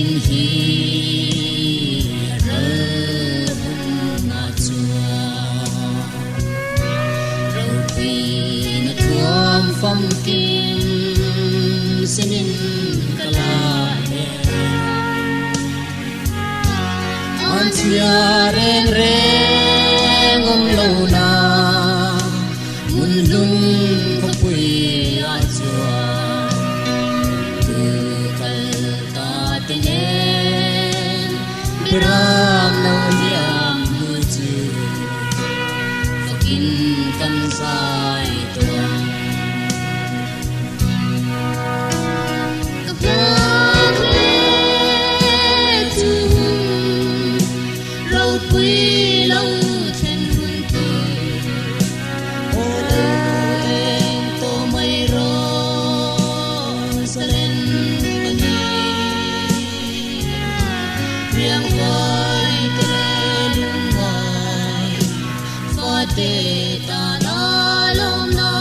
tin hi rơ bun na chua râu pi na thuam phong kim sinin kala he an chia reng reng om lo na mun lung ko pui a chua Ram na yam mutu Fakin kan sai tuan Kapag le tu Rau pui lau then hun tu O lau em to mai ro Sa len bani Riang vai kele lungai Fate ta na lom na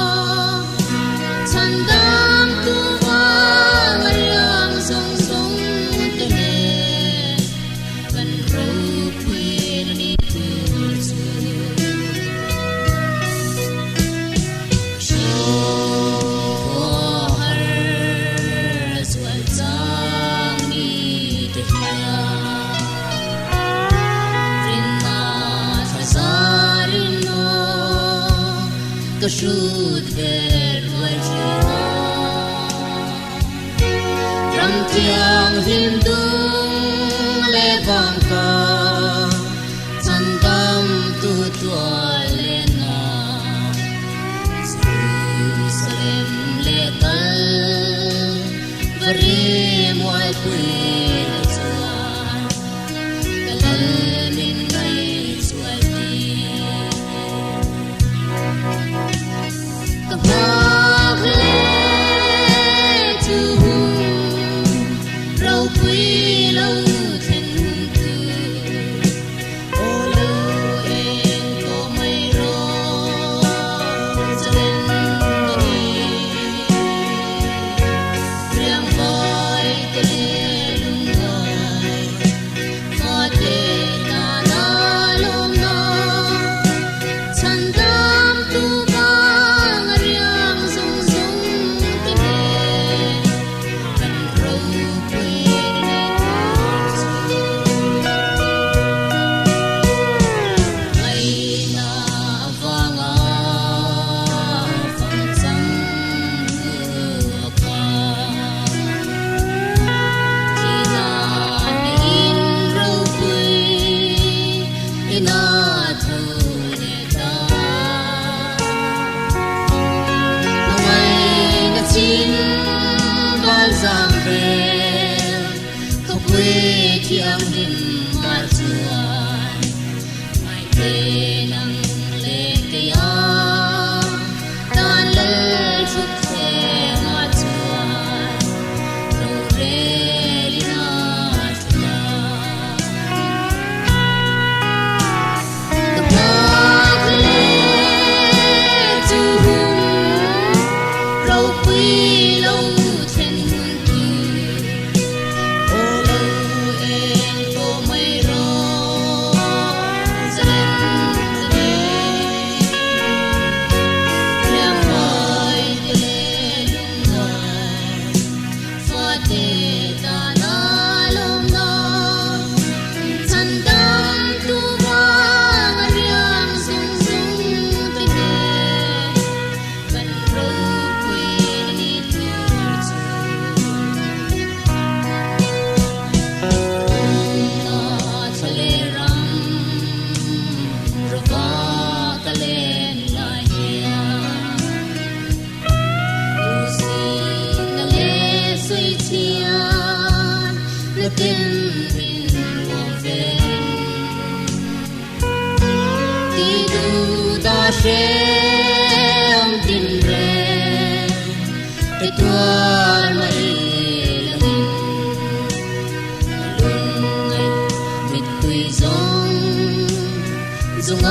Sandam tu vang riang song song tene Kan rau pui ni tu su Shua har sual sang ni te haya Kashud ver wajina Ram tiang hindung levang ka Sandam tu tualena Jerusalem letal Varim wai pui tuan Kalal min ngai suati Kapag le tu rau pui lau then hun tu O lau em to mai ro Sa len bani Riang vai kele lungai Fate ta na lom na Sandam tu Vanlalzamlova ko pui tiang dim mar chuan mai te nang le ke ya tan le thut the ma chuan ro re li na thla kapag le tu rau pui lau Om tin re te tuan mai langin malung ai mit tui zong zong